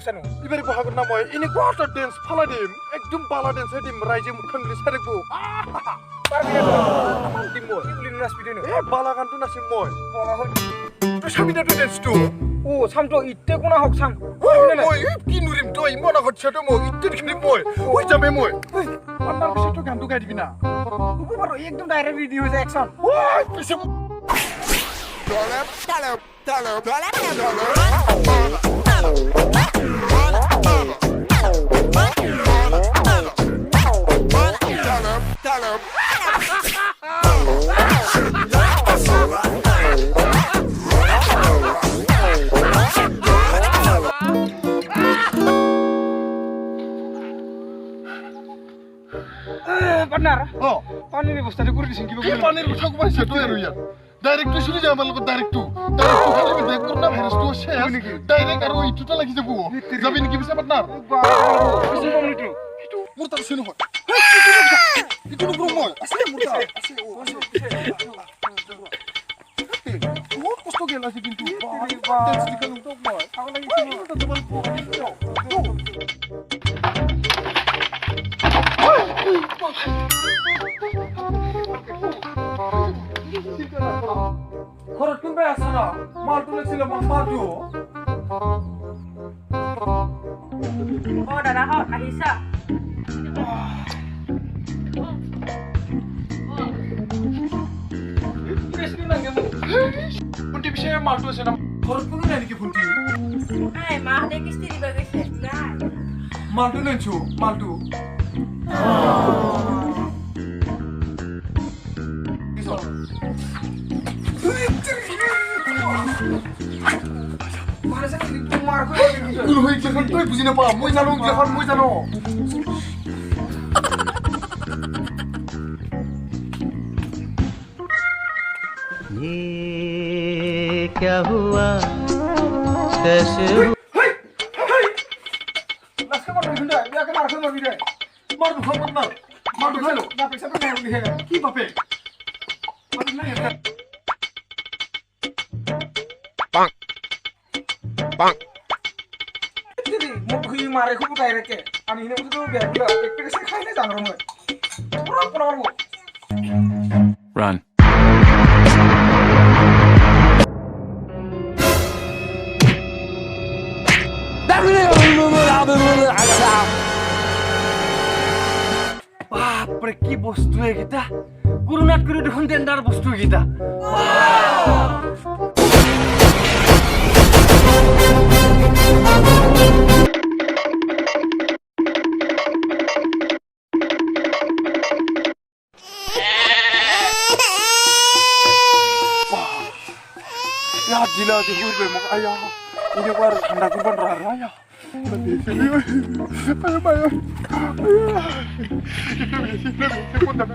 জানো এবারে বহাগর না মই ইনি কোয়াটা ড্যান্স ফালা দিম একদম বালা ড্যান্স দিম রাইজে মুখাংলি সারেকবো পারবি না আমার দিম মই ইবলি নাচ পিটে এ বালা গানটো নাচিম মই সবিতা তো ড্যান্স তো ও সামটো ইতে কোনা হক সাম মই কি নুরিম তই মনা হচ্ছে তো মই ইতে খিনি মই ওই যাবে মই আমার কাছে তো গানটো গাই দিবি না ওকে পারো একদম ডাইরেক্ট রেডি হয়ে যায় অ্যাকশন ওই পিছে পার্টনার ও পানির ব্যবস্থাটা করে দিছেন কিভাবে কি পানির কথা কইছে তো আর ইয়ার ডাইরেক্ট তুই শুনি যা আমার লগত ডাইরেক্ট খালি মে দেখ করোনা ভাইরাস তো শেষ ডাইরেক্ট আর ওই টুটা লাগি যাব যাবি নাকি বিছে পার্টনার কিছু কমিটি মুরতা শুনো হয় itu belum mau asli muda oh kosto gela sih pintu dan sedikit untuk boy aku lagi sini kita teman খরচ কিনবে আসো না মাল তুলেছিলাম মাল দিও ও দাদা হক আহিছা Punti bisa malu sih nam. Harus pun nih nih punti. নাই মাহতে কিস্তি দিব গৈছে নাই Malu nih cu, malu. Bisa. মানে সে তোমার করে দিছে Ulu hei jangan tuh buzi napa, mau jano, jangan mau jano. ये क्या हुआ कैसे লাস্ট কথা শুনতে ইয়াকে মার খাই মারবি রে Malu kau mana? Malu kau. না পয়সা তো নাই উনি হে Ki bape? মানে না এটা দিদি মুখ ঘুরি মারে খুব ডাইরেক্ট আমি হিনে বুঝতে ব্যাগগুলো একটা কাছে খাই না জানো মই পুরো পুরো মারবো Run. বাপরে কি বস্তু এগিটা গুরুনাথ করে দেখুন টেন্ডার বস্তু এগিটা Ya gila di hurbe mak ayah. Ini war anda kurban rara ya. Ayo ayo. Itu pun tapi.